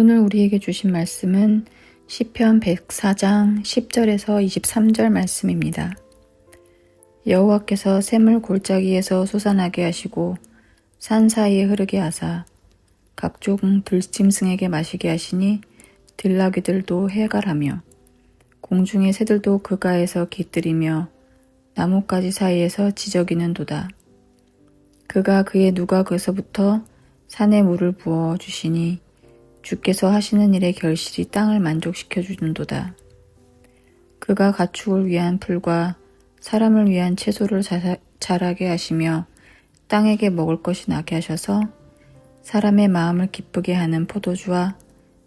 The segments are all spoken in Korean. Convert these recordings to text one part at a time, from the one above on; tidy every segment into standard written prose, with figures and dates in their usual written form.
오늘 우리에게 주신 말씀은 시편 104장 10절에서 23절 말씀입니다. 여호와께서 샘을 골짜기에서 솟아나게 하시고 산 사이에 흐르게 하사 각종 들짐승에게 마시게 하시니 들나귀들도 해갈하며 공중의 새들도 그가에서 깃들이며 나뭇가지 사이에서 지저귀는도다. 그가 그의 누각에서부터 산에 물을 부어 주시니 주께서 하시는 일의 결실이 땅을 만족시켜 주는도다. 그가 가축을 위한 풀과 사람을 위한 채소를 자라게 하시며 땅에게 먹을 것이 나게 하셔서 사람의 마음을 기쁘게 하는 포도주와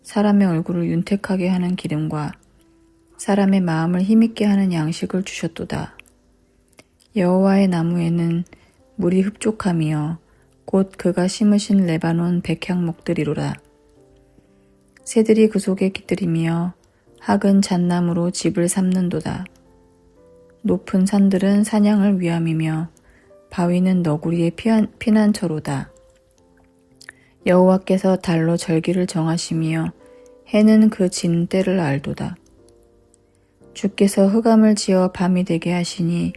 사람의 얼굴을 윤택하게 하는 기름과 사람의 마음을 힘있게 하는 양식을 주셨도다. 여호와의 나무에는 물이 흡족하며 곧 그가 심으신 레바논 백향목들이로라. 새들이 그 속에 깃들이며 학은 잣나무로 집을 삼는도다. 높은 산들은 사냥을 위함이며 바위는 너구리의 피난처로다. 여호와께서 달로 절기를 정하시며 해는 그 진 때를 알도다. 주께서 흑암을 지어 밤이 되게 하시니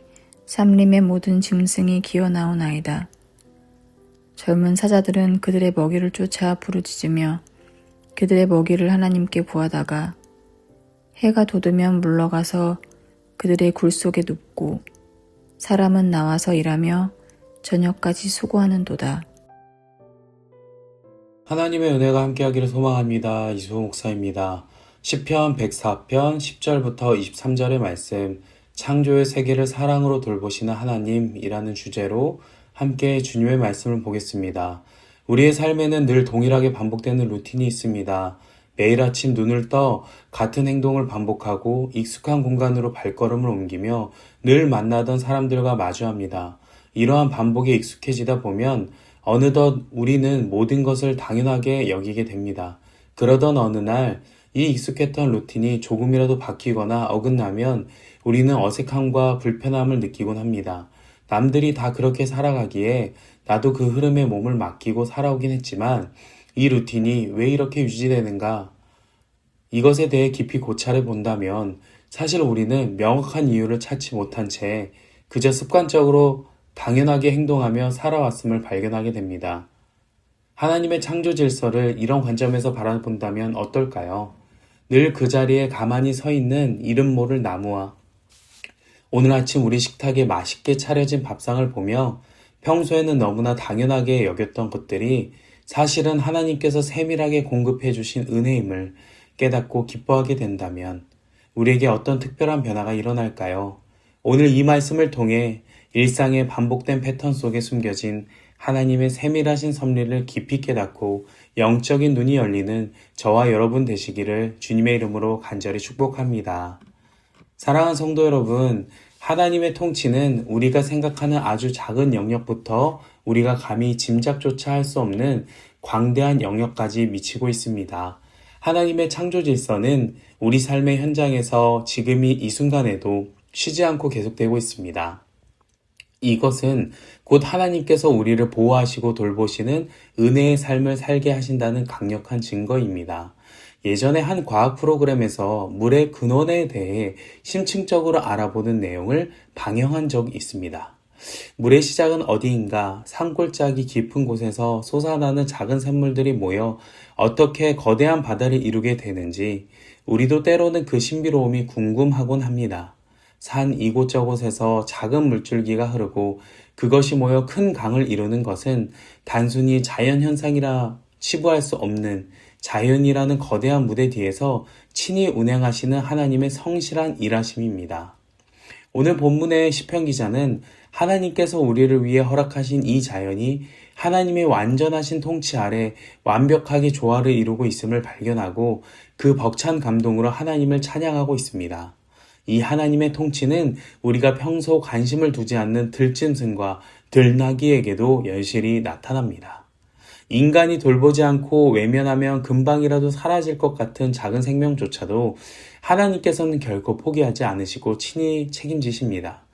삼림의 모든 짐승이 기어나오나이다. 젊은 사자들은 그들의 먹이를 쫓아 부르짖으며 그들의 먹이를 하나님께 구하다가 해가 돋으면 물러가서 그들의 굴 속에 눕고 사람은 나와서 일하며 저녁까지 수고하는도다. 하나님의 은혜가 함께하기를 소망합니다. 이수호 목사입니다. 시편 104편 10절부터 23절의 말씀, 창조의 세계를 사랑으로 돌보시는 하나님이라는 주제로 함께 주님의 말씀을 보겠습니다. 우리의 삶에는 늘 동일하게 반복되는 루틴이 있습니다. 매일 아침 눈을 떠 같은 행동을 반복하고 익숙한 공간으로 발걸음을 옮기며 늘 만나던 사람들과 마주합니다. 이러한 반복에 익숙해지다 보면 어느덧 우리는 모든 것을 당연하게 여기게 됩니다. 그러던 어느 날 이 익숙했던 루틴이 조금이라도 바뀌거나 어긋나면 우리는 어색함과 불편함을 느끼곤 합니다. 남들이 다 그렇게 살아가기에 나도 그 흐름에 몸을 맡기고 살아오긴 했지만 이 루틴이 왜 이렇게 유지되는가? 이것에 대해 깊이 고찰해 본다면 사실 우리는 명확한 이유를 찾지 못한 채 그저 습관적으로 당연하게 행동하며 살아왔음을 발견하게 됩니다. 하나님의 창조 질서를 이런 관점에서 바라본다면 어떨까요? 늘 그 자리에 가만히 서 있는 이름 모를 나무와 오늘 아침 우리 식탁에 맛있게 차려진 밥상을 보며 평소에는 너무나 당연하게 여겼던 것들이 사실은 하나님께서 세밀하게 공급해 주신 은혜임을 깨닫고 기뻐하게 된다면 우리에게 어떤 특별한 변화가 일어날까요? 오늘 이 말씀을 통해 일상의 반복된 패턴 속에 숨겨진 하나님의 세밀하신 섭리를 깊이 깨닫고 영적인 눈이 열리는 저와 여러분 되시기를 주님의 이름으로 간절히 축복합니다. 사랑하는 성도 여러분, 하나님의 통치는 우리가 생각하는 아주 작은 영역부터 우리가 감히 짐작조차 할 수 없는 광대한 영역까지 미치고 있습니다. 하나님의 창조 질서는 우리 삶의 현장에서 지금 이 순간에도 쉬지 않고 계속되고 있습니다. 이것은 곧 하나님께서 우리를 보호하시고 돌보시는 은혜의 삶을 살게 하신다는 강력한 증거입니다. 예전에 한 과학 프로그램에서 물의 근원에 대해 심층적으로 알아보는 내용을 방영한 적이 있습니다. 물의 시작은 어디인가? 산골짜기 깊은 곳에서 솟아나는 작은 샘물들이 모여 어떻게 거대한 바다를 이루게 되는지 우리도 때로는 그 신비로움이 궁금하곤 합니다. 산 이곳저곳에서 작은 물줄기가 흐르고 그것이 모여 큰 강을 이루는 것은 단순히 자연현상이라 치부할 수 없는 자연이라는 거대한 무대 뒤에서 친히 운행하시는 하나님의 성실한 일하심입니다. 오늘 본문의 시편 기자는 하나님께서 우리를 위해 허락하신 이 자연이 하나님의 완전하신 통치 아래 완벽하게 조화를 이루고 있음을 발견하고 그 벅찬 감동으로 하나님을 찬양하고 있습니다. 이 하나님의 통치는 우리가 평소 관심을 두지 않는 들짐승과 들나귀에게도 여실히 나타납니다. 인간이 돌보지 않고 외면하면 금방이라도 사라질 것 같은 작은 생명조차도 하나님께서는 결코 포기하지 않으시고 친히 책임지십니다.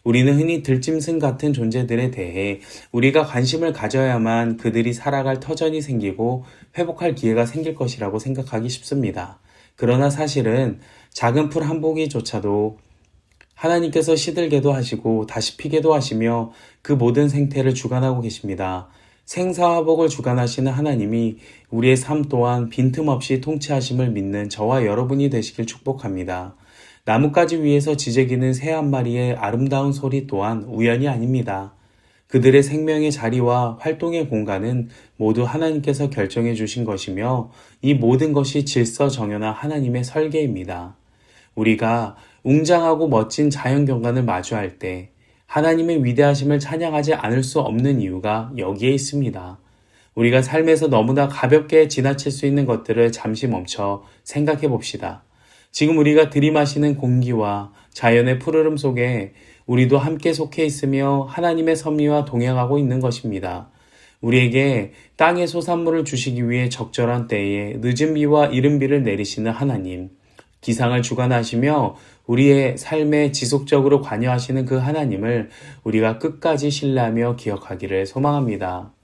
우리는 흔히 들짐승 같은 존재들에 대해 우리가 관심을 가져야만 그들이 살아갈 터전이 생기고 회복할 기회가 생길 것이라고 생각하기 쉽습니다. 그러나 사실은 작은 풀 한 포기조차도 하나님께서 시들게도 하시고 다시 피게도 하시며 그 모든 생태를 주관하고 계십니다. 생사화복을 주관하시는 하나님이 우리의 삶 또한 빈틈없이 통치하심을 믿는 저와 여러분이 되시길 축복합니다. 나뭇가지 위에서 지저귀는 새 한 마리의 아름다운 소리 또한 우연이 아닙니다. 그들의 생명의 자리와 활동의 공간은 모두 하나님께서 결정해 주신 것이며 이 모든 것이 질서정연한 하나님의 설계입니다. 우리가 웅장하고 멋진 자연경관을 마주할 때 하나님의 위대하심을 찬양하지 않을 수 없는 이유가 여기에 있습니다. 우리가 삶에서 너무나 가볍게 지나칠 수 있는 것들을 잠시 멈춰 생각해 봅시다. 지금 우리가 들이마시는 공기와 자연의 푸르름 속에 우리도 함께 속해 있으며 하나님의 섭리와 동행하고 있는 것입니다. 우리에게 땅의 소산물을 주시기 위해 적절한 때에 늦은 비와 이른 비를 내리시는 하나님, 기상을 주관하시며 우리의 삶에 지속적으로 관여하시는 그 하나님을 우리가 끝까지 신뢰하며 기억하기를 소망합니다.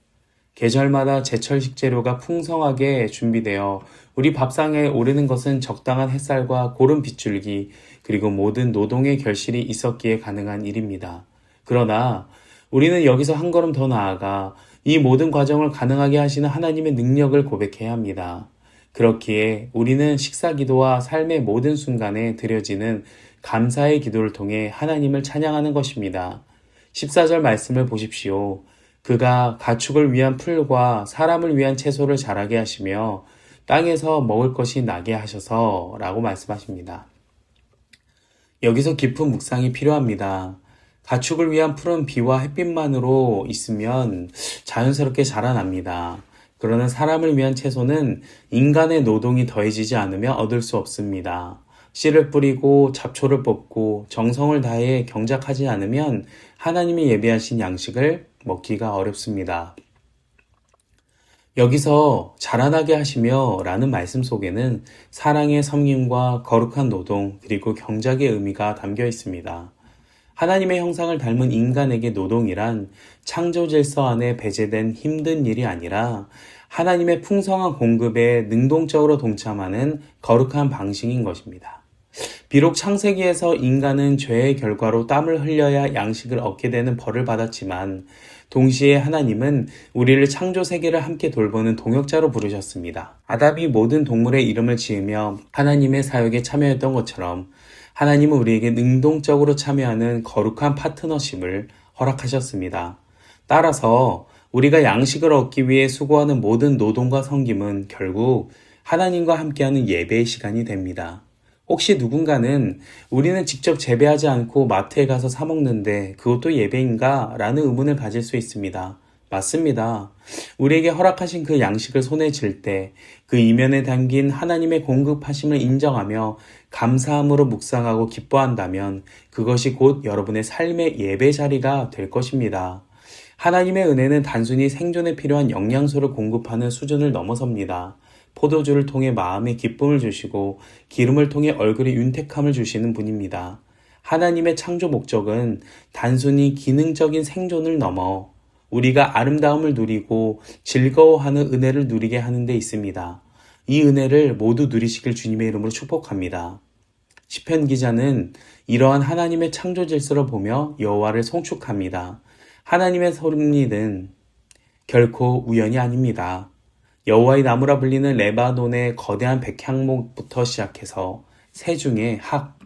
계절마다 제철 식재료가 풍성하게 준비되어 우리 밥상에 오르는 것은 적당한 햇살과 고른 빗줄기 그리고 모든 노동의 결실이 있었기에 가능한 일입니다. 그러나 우리는 여기서 한 걸음 더 나아가 이 모든 과정을 가능하게 하시는 하나님의 능력을 고백해야 합니다. 그렇기에 우리는 식사기도와 삶의 모든 순간에 드려지는 감사의 기도를 통해 하나님을 찬양하는 것입니다. 14절 말씀을 보십시오. 그가 가축을 위한 풀과 사람을 위한 채소를 자라게 하시며 땅에서 먹을 것이 나게 하셔서 라고 말씀하십니다. 여기서 깊은 묵상이 필요합니다. 가축을 위한 풀은 비와 햇빛만으로 있으면 자연스럽게 자라납니다. 그러나 사람을 위한 채소는 인간의 노동이 더해지지 않으면 얻을 수 없습니다. 씨를 뿌리고 잡초를 뽑고 정성을 다해 경작하지 않으면 하나님이 예비하신 양식을 먹기가 어렵습니다. 여기서 자라나게 하시며 라는 말씀 속에는 사랑의 섬김과 거룩한 노동 그리고 경작의 의미가 담겨 있습니다. 하나님의 형상을 닮은 인간에게 노동이란 창조 질서 안에 배제된 힘든 일이 아니라 하나님의 풍성한 공급에 능동적으로 동참하는 거룩한 방식인 것입니다. 비록 창세기에서 인간은 죄의 결과로 땀을 흘려야 양식을 얻게 되는 벌을 받았지만 동시에 하나님은 우리를 창조 세계를 함께 돌보는 동역자로 부르셨습니다. 아담이 모든 동물의 이름을 지으며 하나님의 사역에 참여했던 것처럼 하나님은 우리에게 능동적으로 참여하는 거룩한 파트너십을 허락하셨습니다. 따라서 우리가 양식을 얻기 위해 수고하는 모든 노동과 섬김은 결국 하나님과 함께하는 예배의 시간이 됩니다. 혹시 누군가는 우리는 직접 재배하지 않고 마트에 가서 사 먹는데 그것도 예배인가? 라는 의문을 가질 수 있습니다. 맞습니다. 우리에게 허락하신 그 양식을 손에 쥘 때 그 이면에 담긴 하나님의 공급하심을 인정하며 감사함으로 묵상하고 기뻐한다면 그것이 곧 여러분의 삶의 예배 자리가 될 것입니다. 하나님의 은혜는 단순히 생존에 필요한 영양소를 공급하는 수준을 넘어섭니다. 포도주를 통해 마음에 기쁨을 주시고 기름을 통해 얼굴에 윤택함을 주시는 분입니다. 하나님의 창조 목적은 단순히 기능적인 생존을 넘어 우리가 아름다움을 누리고 즐거워하는 은혜를 누리게 하는 데 있습니다. 이 은혜를 모두 누리시길 주님의 이름으로 축복합니다. 시편 기자는 이러한 하나님의 창조 질서를 보며 여호와를 송축합니다. 하나님의 섭리는 결코 우연이 아닙니다. 여호와의 나무라 불리는 레바논의 거대한 백향목부터 시작해서 세중의 학,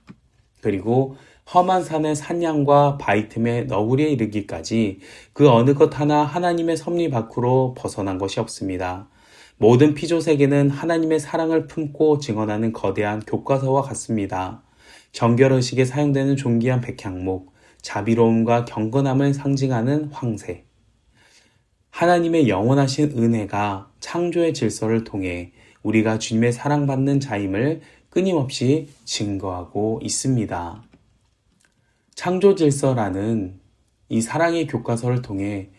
그리고 험한 산의 산양과 바위 틈의 너구리에 이르기까지 그 어느 것 하나 하나님의 섭리 밖으로 벗어난 것이 없습니다. 모든 피조 세계는 하나님의 사랑을 품고 증언하는 거대한 교과서와 같습니다. 정결의식에 사용되는 존귀한 백향목, 자비로움과 경건함을 상징하는 황새. 하나님의 영원하신 은혜가 창조의 질서를 통해 우리가 주님의 사랑받는 자임을 끊임없이 증거하고 있습니다. 창조 질서라는 이 사랑의 교과서를 통해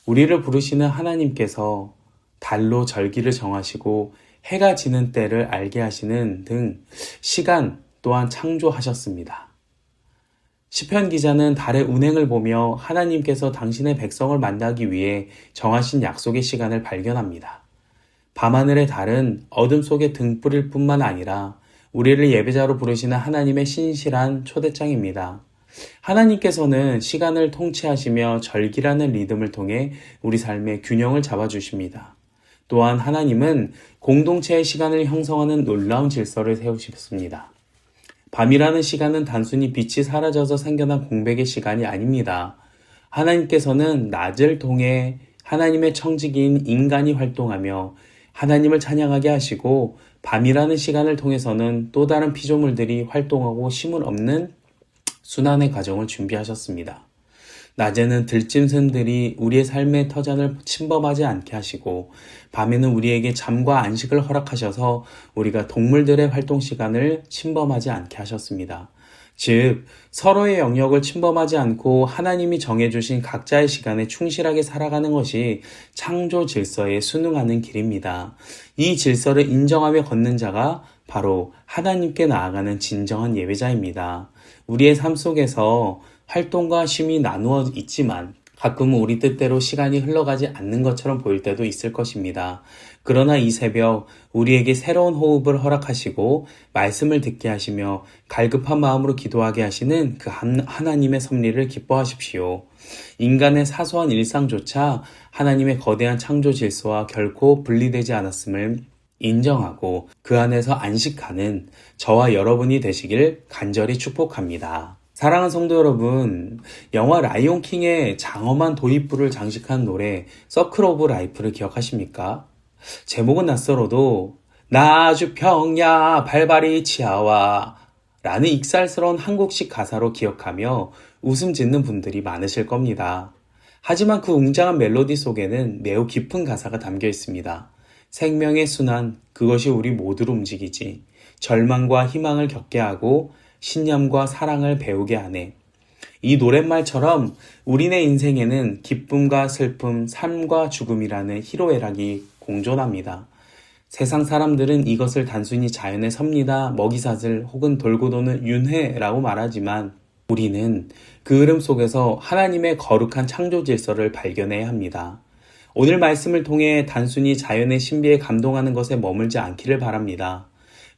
우리를 부르시는 하나님께서 달로 절기를 정하시고 해가 지는 때를 알게 하시는 등 시간 또한 창조하셨습니다. 시편 기자는 달의 운행을 보며 하나님께서 당신의 백성을 만나기 위해 정하신 약속의 시간을 발견합니다. 밤하늘의 달은 어둠 속에 등불일 뿐만 아니라 우리를 예배자로 부르시는 하나님의 신실한 초대장입니다. 하나님께서는 시간을 통치하시며 절기라는 리듬을 통해 우리 삶의 균형을 잡아주십니다. 또한 하나님은 공동체의 시간을 형성하는 놀라운 질서를 세우셨습니다. 밤이라는 시간은 단순히 빛이 사라져서 생겨난 공백의 시간이 아닙니다. 하나님께서는 낮을 통해 하나님의 청지기인 인간이 활동하며 하나님을 찬양하게 하시고 밤이라는 시간을 통해서는 또 다른 피조물들이 활동하고 쉼을 없는 순환의 과정을 준비하셨습니다. 낮에는 들짐승들이 우리의 삶의 터전을 침범하지 않게 하시고 밤에는 우리에게 잠과 안식을 허락하셔서 우리가 동물들의 활동 시간을 침범하지 않게 하셨습니다. 즉 서로의 영역을 침범하지 않고 하나님이 정해주신 각자의 시간에 충실하게 살아가는 것이 창조 질서에 순응하는 길입니다. 이 질서를 인정하며 걷는 자가 바로 하나님께 나아가는 진정한 예배자입니다. 우리의 삶 속에서 활동과 쉼이 나누어 있지만 가끔은 우리 뜻대로 시간이 흘러가지 않는 것처럼 보일 때도 있을 것입니다. 그러나 이 새벽 우리에게 새로운 호흡을 허락하시고 말씀을 듣게 하시며 갈급한 마음으로 기도하게 하시는 그 하나님의 섭리를 기뻐하십시오. 인간의 사소한 일상조차 하나님의 거대한 창조 질서와 결코 분리되지 않았음을 인정하고 그 안에서 안식하는 저와 여러분이 되시길 간절히 축복합니다. 사랑하는 성도 여러분, 영화 라이온킹의 장엄한 도입부를 장식한 노래 서클 오브 라이프를 기억하십니까? 제목은 낯설어도 나주 평야 발발이 치아와 라는 익살스러운 한국식 가사로 기억하며 웃음 짓는 분들이 많으실 겁니다. 하지만 그 웅장한 멜로디 속에는 매우 깊은 가사가 담겨 있습니다. 생명의 순환, 그것이 우리 모두를 움직이지. 절망과 희망을 겪게 하고 신념과 사랑을 배우게 하네. 이 노랫말처럼 우리네 인생에는 기쁨과 슬픔, 삶과 죽음이라는 희로애락이 공존합니다. 세상 사람들은 이것을 단순히 자연의 섭리다, 먹이사슬 혹은 돌고 도는 윤회라고 말하지만 우리는 그 흐름 속에서 하나님의 거룩한 창조 질서를 발견해야 합니다. 오늘 말씀을 통해 단순히 자연의 신비에 감동하는 것에 머물지 않기를 바랍니다.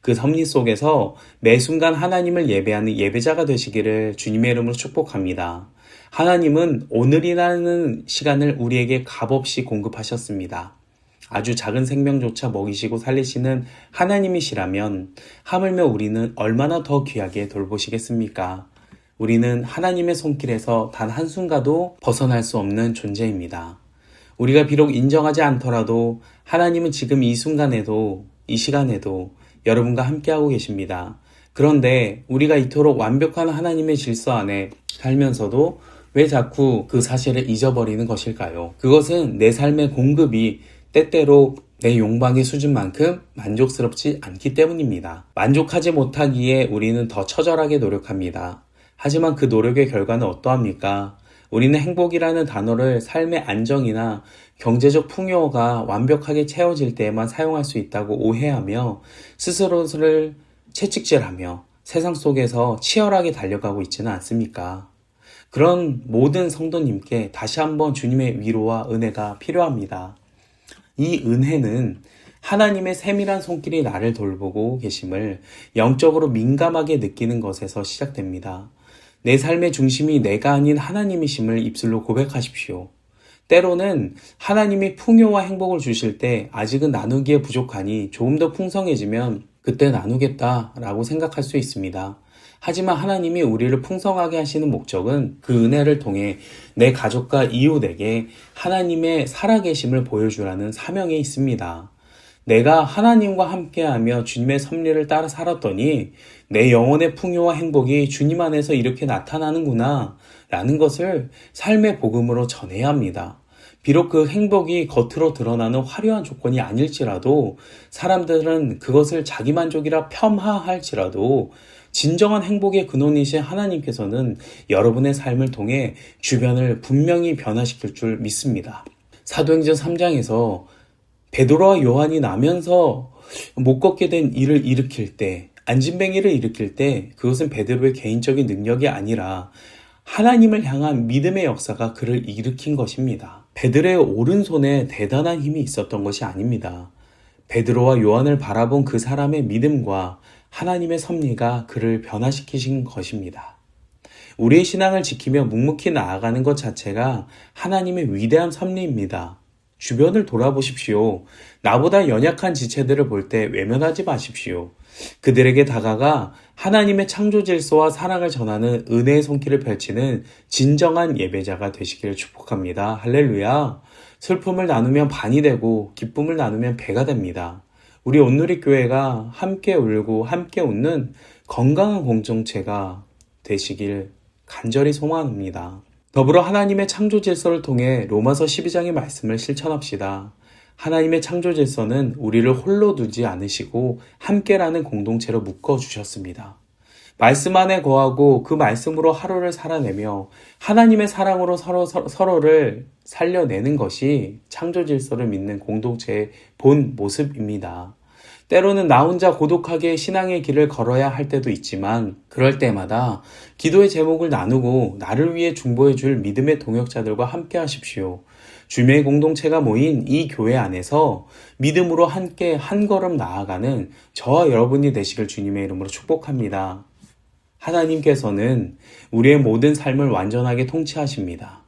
그 섭리 속에서 매 순간 하나님을 예배하는 예배자가 되시기를 주님의 이름으로 축복합니다. 하나님은 오늘이라는 시간을 우리에게 값없이 공급하셨습니다. 아주 작은 생명조차 먹이시고 살리시는 하나님이시라면 하물며 우리는 얼마나 더 귀하게 돌보시겠습니까? 우리는 하나님의 손길에서 단 한순간도 벗어날 수 없는 존재입니다. 우리가 비록 인정하지 않더라도 하나님은 지금 이 순간에도 이 시간에도 여러분과 함께하고 계십니다. 그런데 우리가 이토록 완벽한 하나님의 질서 안에 살면서도 왜 자꾸 그 사실을 잊어버리는 것일까요? 그것은 내 삶의 공급이 때때로 내 욕망의 수준만큼 만족스럽지 않기 때문입니다. 만족하지 못하기에 우리는 더 처절하게 노력합니다. 하지만 그 노력의 결과는 어떠합니까? 우리는 행복이라는 단어를 삶의 안정이나 경제적 풍요가 완벽하게 채워질 때에만 사용할 수 있다고 오해하며 스스로를 채찍질하며 세상 속에서 치열하게 달려가고 있지는 않습니까? 그런 모든 성도님께 다시 한번 주님의 위로와 은혜가 필요합니다. 이 은혜는 하나님의 세밀한 손길이 나를 돌보고 계심을 영적으로 민감하게 느끼는 것에서 시작됩니다. 내 삶의 중심이 내가 아닌 하나님이심을 입술로 고백하십시오. 때로는 하나님이 풍요와 행복을 주실 때 아직은 나누기에 부족하니 조금 더 풍성해지면 그때 나누겠다라고 생각할 수 있습니다. 하지만 하나님이 우리를 풍성하게 하시는 목적은 그 은혜를 통해 내 가족과 이웃에게 하나님의 살아계심을 보여주라는 사명에 있습니다. 내가 하나님과 함께하며 주님의 섭리를 따라 살았더니 내 영혼의 풍요와 행복이 주님 안에서 이렇게 나타나는구나 라는 것을 삶의 복음으로 전해야 합니다. 비록 그 행복이 겉으로 드러나는 화려한 조건이 아닐지라도 사람들은 그것을 자기만족이라 폄하할지라도 진정한 행복의 근원이신 하나님께서는 여러분의 삶을 통해 주변을 분명히 변화시킬 줄 믿습니다. 사도행전 3장에서 베드로와 요한이 나면서 못 걷게 된 일을 일으킬 때 안진뱅이를 일으킬 때 그것은 베드로의 개인적인 능력이 아니라 하나님을 향한 믿음의 역사가 그를 일으킨 것입니다. 베드로의 오른손에 대단한 힘이 있었던 것이 아닙니다. 베드로와 요한을 바라본 그 사람의 믿음과 하나님의 섭리가 그를 변화시키신 것입니다. 우리의 신앙을 지키며 묵묵히 나아가는 것 자체가 하나님의 위대한 섭리입니다. 주변을 돌아보십시오. 나보다 연약한 지체들을 볼 때 외면하지 마십시오. 그들에게 다가가 하나님의 창조 질서와 사랑을 전하는 은혜의 손길을 펼치는 진정한 예배자가 되시기를 축복합니다. 할렐루야. 슬픔을 나누면 반이 되고 기쁨을 나누면 배가 됩니다. 우리 온누리 교회가 함께 울고 함께 웃는 건강한 공동체가 되시길 간절히 소망합니다. 더불어 하나님의 창조 질서를 통해 로마서 12장의 말씀을 실천합시다. 하나님의 창조 질서는 우리를 홀로 두지 않으시고 함께라는 공동체로 묶어주셨습니다. 말씀 안에 거하고 그 말씀으로 하루를 살아내며 하나님의 사랑으로 서로를 살려내는 것이 창조 질서를 믿는 공동체의 본 모습입니다. 때로는 나 혼자 고독하게 신앙의 길을 걸어야 할 때도 있지만 그럴 때마다 기도의 제목을 나누고 나를 위해 중보해 줄 믿음의 동역자들과 함께 하십시오. 주님의 공동체가 모인 이 교회 안에서 믿음으로 함께 한 걸음 나아가는 저와 여러분이 되시길 주님의 이름으로 축복합니다. 하나님께서는 우리의 모든 삶을 완전하게 통치하십니다.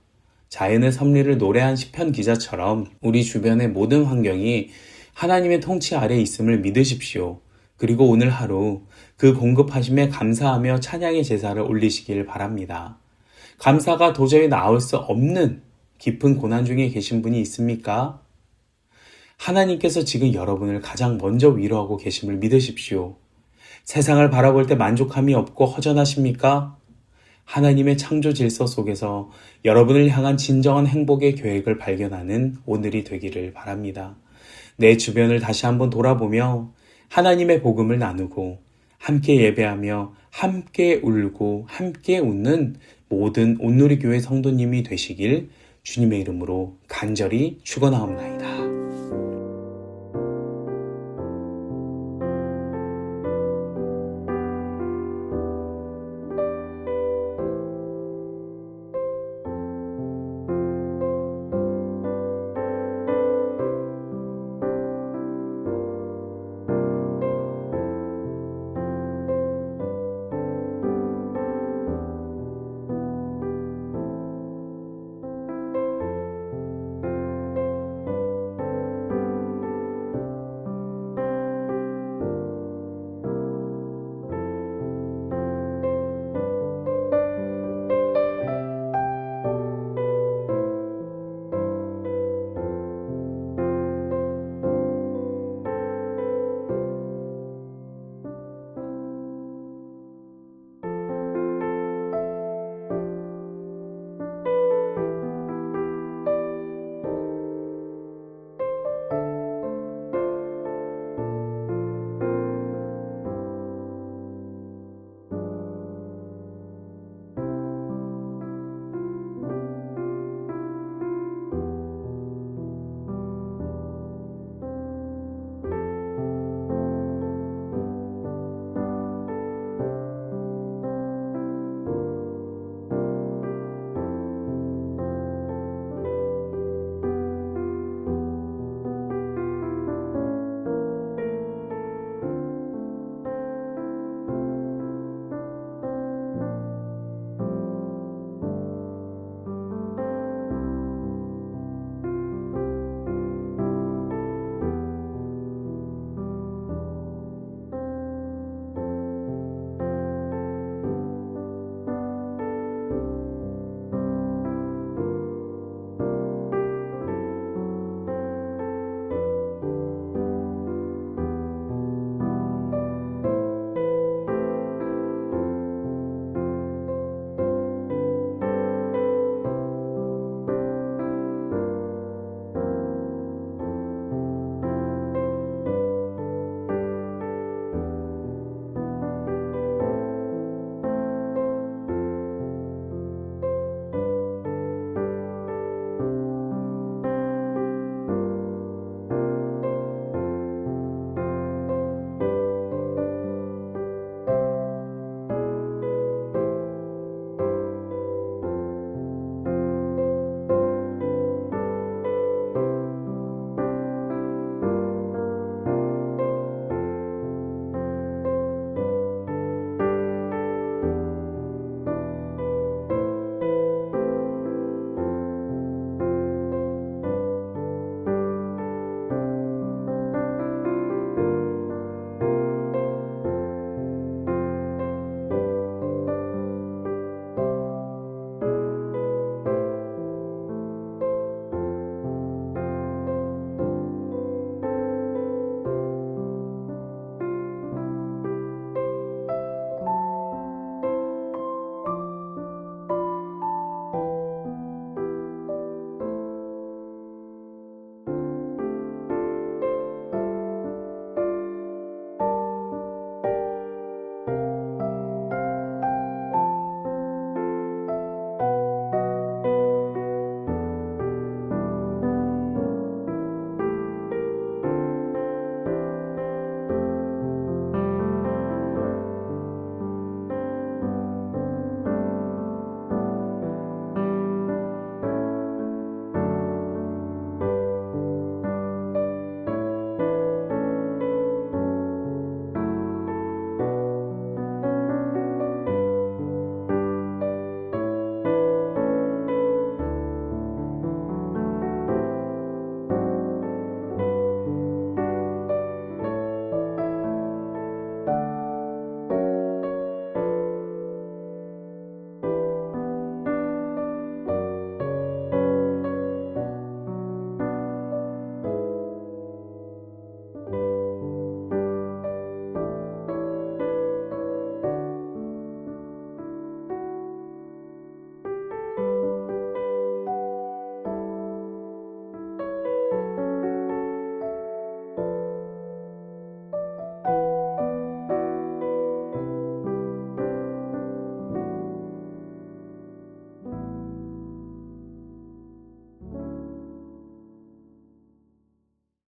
자연의 섭리를 노래한 시편 기자처럼 우리 주변의 모든 환경이 하나님의 통치 아래 있음을 믿으십시오. 그리고 오늘 하루 그 공급하심에 감사하며 찬양의 제사를 올리시길 바랍니다. 감사가 도저히 나올 수 없는 깊은 고난 중에 계신 분이 있습니까? 하나님께서 지금 여러분을 가장 먼저 위로하고 계심을 믿으십시오. 세상을 바라볼 때 만족함이 없고 허전하십니까? 하나님의 창조 질서 속에서 여러분을 향한 진정한 행복의 계획을 발견하는 오늘이 되기를 바랍니다. 내 주변을 다시 한번 돌아보며 하나님의 복음을 나누고 함께 예배하며 함께 울고 함께 웃는 모든 온누리 교회 성도님이 되시길 주님의 이름으로 간절히 축원하옵나이다.